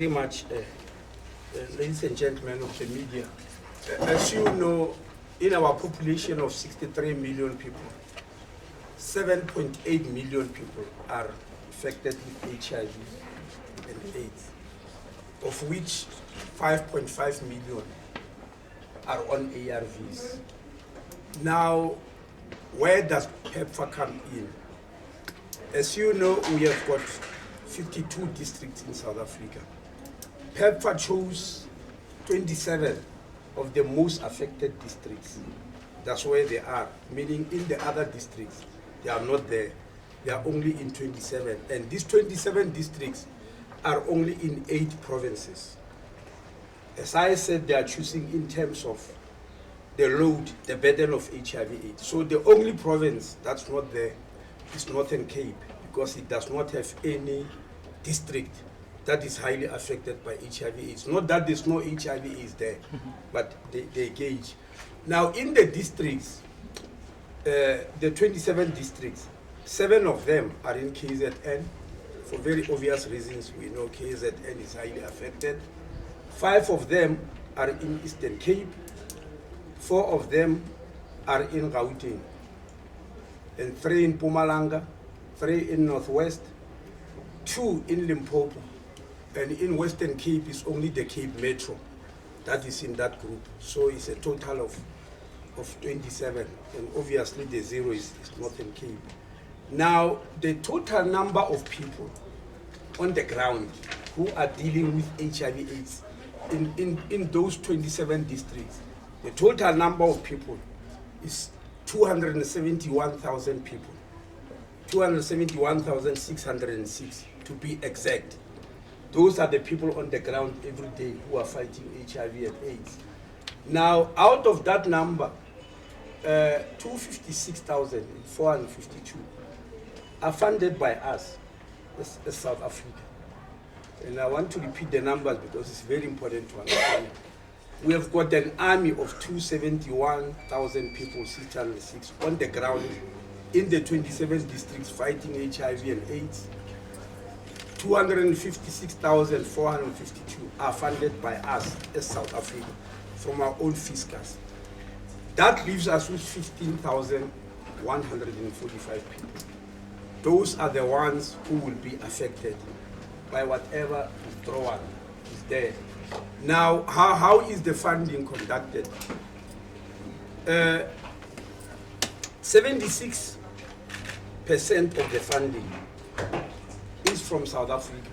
Very much, ladies and gentlemen of the media. As you know, in our population of 63 million people, 7.8 million people are affected with HIV and AIDS, of which 5.5 million are on ARVs. Now, where does Pepfar come in? As you know, we have got 52 districts in South Africa. Pepfar chose 27 of the most affected districts. That's where they are, meaning in the other districts, they are not there. They are only in 27. And these 27 districts are only in 8 provinces. As I said, they are choosing in terms of the load, the burden of HIV/AIDS. So the only province that's not there is Northern Cape, because it does not have any district that is highly affected by HIV/AIDS. Not that there's no HIV/AIDS there, but they gauge. Now in the districts, the 27 districts, 7 of them are in KZN. For very obvious reasons, we know KZN is highly affected. 5 of them are in Eastern Cape. 4 of them are in Gauteng, and 3 in Mpumalanga, 3 in Northwest, 2 in Limpopo, and in Western Cape is only the Cape Metro that is in that group. So it's a total of 27, and obviously the 0 is Northern Cape. Now, the total number of people on the ground who are dealing with HIV/AIDS in those 27 districts, the total number of people is 271,000 people, 271,606 to be exact. Those are the people on the ground every day who are fighting HIV and AIDS. Now, out of that number, 256,452 are funded by us as South Africa. And I want to repeat the numbers because it's very important to understand. We have got an army of 271,000 people, 606, on the ground in the 27 districts fighting HIV and AIDS. 256,452 are funded by us as South Africa from our own fiscus. That leaves us with 15,145 people. Those are the ones who will be affected by whatever withdrawal is there. Now, how is the funding conducted? 76% of the funding is from South Africa,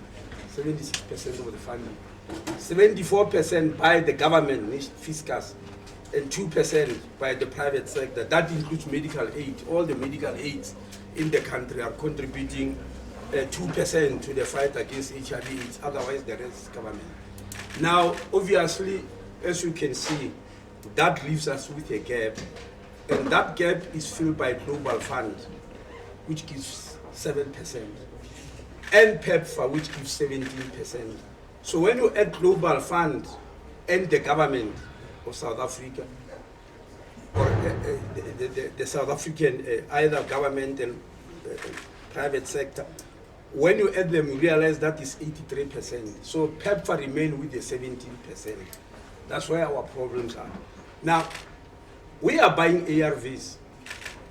76% of the funding. 74% by the government, fiscus, and 2% by the private sector. That includes medical aid. All the medical aids in the country are contributing 2% to the fight against HIV/AIDS. Otherwise, the rest is government. Now, obviously, as you can see, that leaves us with a gap. And that gap is filled by Global Fund, which gives 7%, and Pepfar, which gives 17%. So when you add Global Fund and the government of South Africa, or the South African, either government and private sector, when you add them, you realize that is 83%. So Pepfar remain with the 17%. That's where our problems are. Now, we are buying ARVs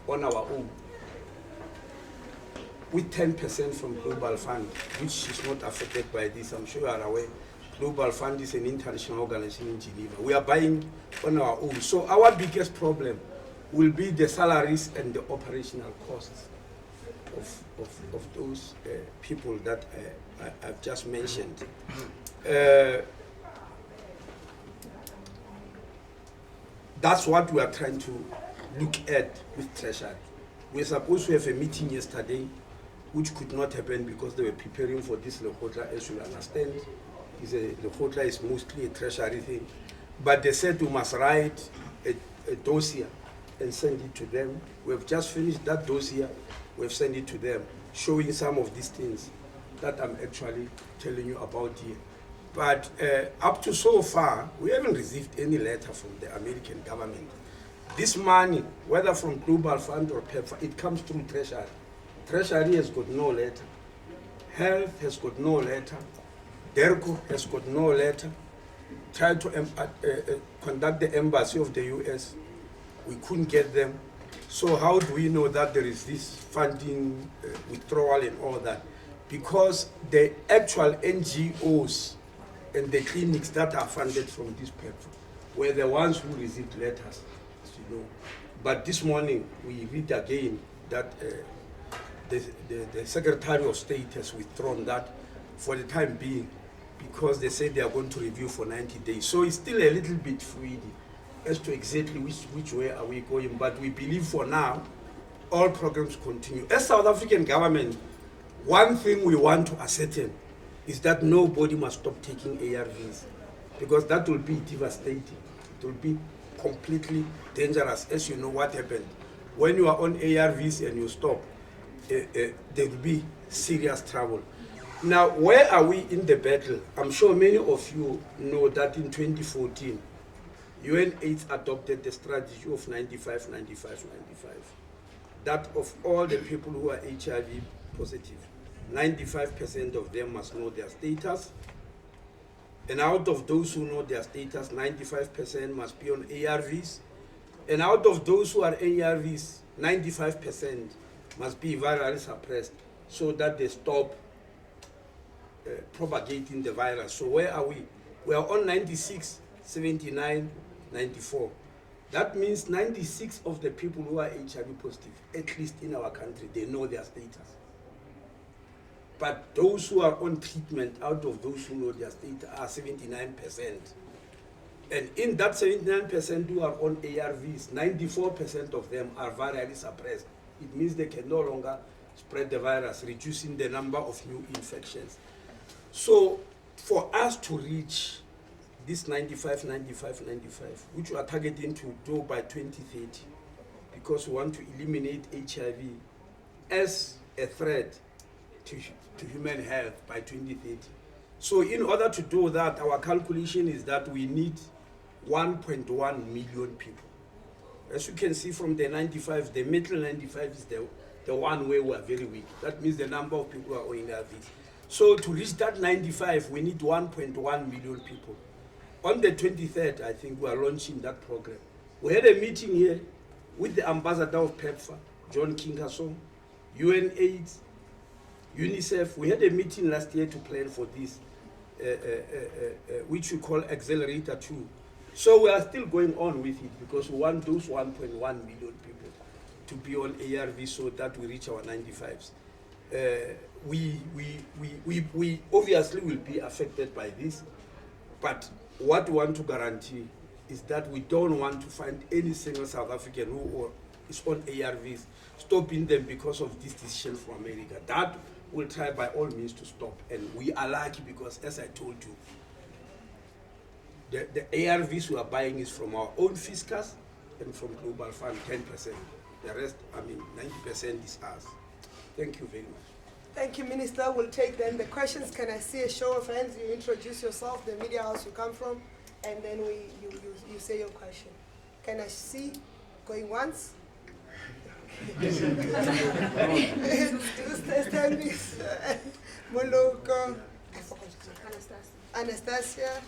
on our own with 10% from Global Fund, which is not affected by this. I'm sure you are aware. Global Fund is an international organization in Geneva. We are buying on our own. So our biggest problem will be the salaries and the operational costs of those people that I've just mentioned. That's what we are trying to look at with Treasury. We were supposed to have a meeting yesterday, which could not happen because they were preparing for this Lekgotla, as you understand. Lekgotla is mostly a Treasury thing. But they said we must write a dossier and send it to them. We have just finished that dossier. We have sent it to them, showing some of these things that I'm actually telling you about here. But up to so far, we haven't received any letter from the American government. This money, whether from Global Fund or Pepfar, it comes through Treasury. Treasury has got no letter. Health has got no letter. DERCO has got no letter. Tried to contact the embassy of the US. We couldn't get them. So how do we know that there is this funding withdrawal and all that? Because the actual NGOs and the clinics that are funded from this Pepfar were the ones who received letters, as you know. But this morning we read again that the Secretary of State has withdrawn that for the time being, because they said they are going to review for 90 days. So it's still a little bit fluid as to exactly which way are we going. But we believe for now, all programs continue. As South African government, one thing we want to ascertain is that nobody must stop taking ARVs, because that will be devastating. It will be completely dangerous. As you know what happened. When you are on ARVs and you stop, there will be serious trouble. Now, where are we in the battle? I'm sure many of you know that in 2014, UNAIDS adopted the strategy of 95, 95, 95. That of all the people who are HIV positive, 95% of them must know their status. And out of those who know their status, 95% must be on ARVs. And out of those who are ARVs, 95% must be virally suppressed so that they stop propagating the virus. So where are we? We are on 96, 79, 94. That means 96 of the people who are HIV positive, at least in our country, they know their status. But those who are on treatment, out of those who know their status, are 79%. And in that 79% who are on ARVs, 94% of them are virally suppressed. It means they can no longer spread the virus, reducing the number of new infections. So for us to reach this 95, 95, 95, which we are targeting to do by 2030, because we want to eliminate HIV as a threat to human health by 2030. So in order to do that, our calculation is that we need 1.1 million people. As you can see from the 95, the middle 95 is the one where we are very weak. That means the number of people who are on ARVs. So to reach that 95, we need 1.1 million people. On the 23rd, I think we are launching that program. We had a meeting here with the ambassador of Pepfar, John Kingasong, UNAIDS, UNICEF. We had a meeting last year to plan for this, which we call Accelerator 2. So we are still going on with it because we want those 1.1 million people to be on ARV so that we reach our 95s. We obviously will be affected by this, but what we want to guarantee is that we don't want to find any single South African who is on ARVs, stopping them because of this decision from America. That will try by all means to stop, and we are lucky because, as I told you, the ARVs we are buying is from our own fiscus and from Global Fund, 10%. The rest, 90% is ours. Thank you very much. Thank you, Minister. We'll take then the questions. Can I see a show of hands? You introduce yourself, the media house you come from, and then you say your question. Can I see? Going once? Moloko. Anastasia.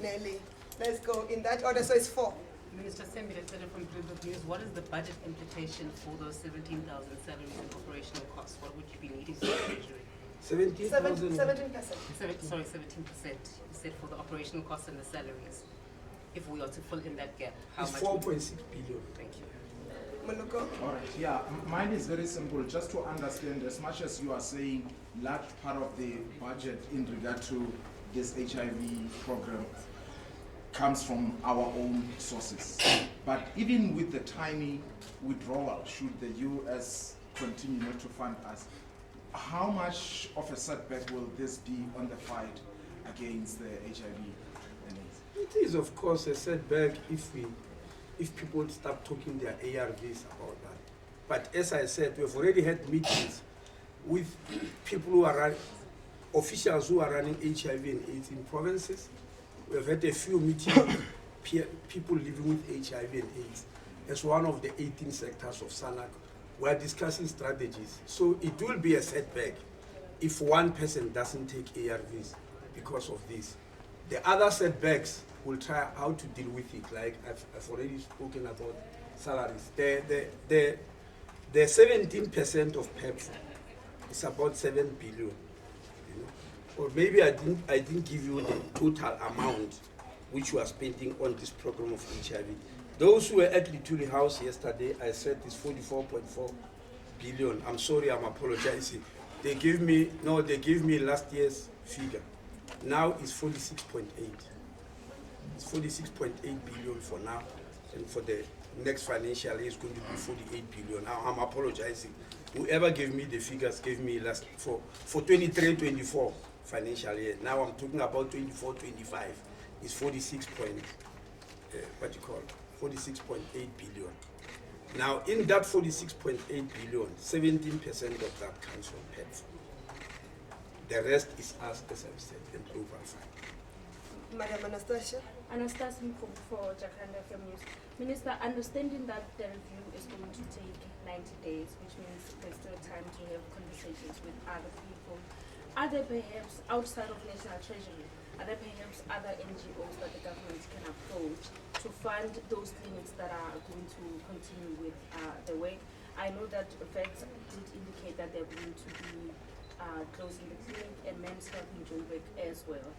Nelly. Let's go in that order. So it's 4. Minister Sembile from Bloomberg News, what is the budget implication for those 17,000 salaries and operational costs? What would you be needing to the Treasury? 17%. 17%. You said for the operational costs and the salaries. If we are to fill in that gap, how it's much? 4.6 billion. Thank you. Moloko. All right, yeah, mine is very simple. Just to understand, as much as you are saying large part of the budget in regard to this HIV program comes from our own sources. But even with the tiny withdrawal, should the US continue not to fund us, how much of a setback will this be on the fight against the HIV and AIDS? It is, of course, a setback if people start talking their ARVs about that. But as I said, we've already had meetings with people who are officials who are running HIV and AIDS in provinces. We've had a few meetings with people living with HIV and AIDS as one of the 18 sectors of SANAC. We are discussing strategies. So it will be a setback if one person doesn't take ARVs. because of this. The other setbacks, we'll try how to deal with it. Like I've already spoken about salaries. The 17% of Pepfar is about 7 billion. You know? Or maybe I didn't give you the total amount which we are spending on this program of HIV. Those who were at Lituli House yesterday, I said it's 44.4 billion. I'm sorry, I'm apologizing. They gave me last year's figure. Now it's 46.8. It's 46.8 billion for now, and for the next financial year it's going to be 48 billion. Now I'm apologizing. Whoever gave me the figures gave me last for 23-24 financial year. Now I'm talking about 24-25. It's 46.8 billion. Now in that 46.8 billion, 17% of that comes from Pepfar. The rest is us, as I've said, and Global Fund. Madam Anastasia? Anastasia for Jacaranda FM News. Minister, understanding that the review is going to take 90 days, which means there's still time to have conversations with other people, are there perhaps, outside of National Treasury, are there perhaps other NGOs that the government can approach to fund those clinics that are going to continue with the work? I know that VETS did indicate that they're going to be closing the clinic, and Men's Health in Joburg as well.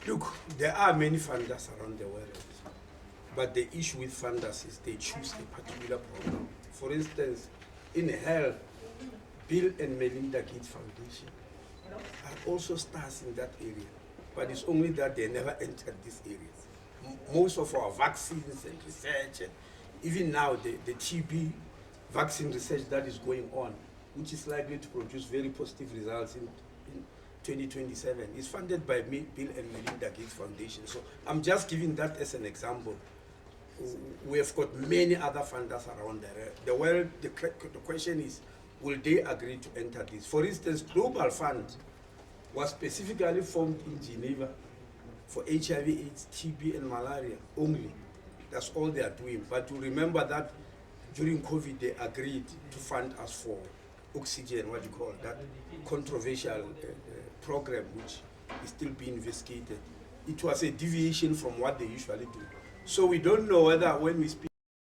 Look, there are many funders around the world, but the issue with funders is they choose a particular program. For instance, in health, Bill and Melinda Gates Foundation are also stars in that area, but it's only that they never entered these areas. Most of our vaccines and research, and even now the TB vaccine research that is going on, which is likely to produce very positive results in 2027, is funded by Bill and Melinda Gates Foundation. So I'm just giving that as an example. We have got many other funders around the world. The question is, will they agree to enter this? For instance, Global Fund was specifically formed in Geneva for HIV, AIDS, TB, and malaria only. That's all they are doing. But to remember that during COVID, they agreed to fund us for oxygen, what you call that controversial program, which is still being investigated. It was a deviation from what they usually do. So we don't know whether when we speak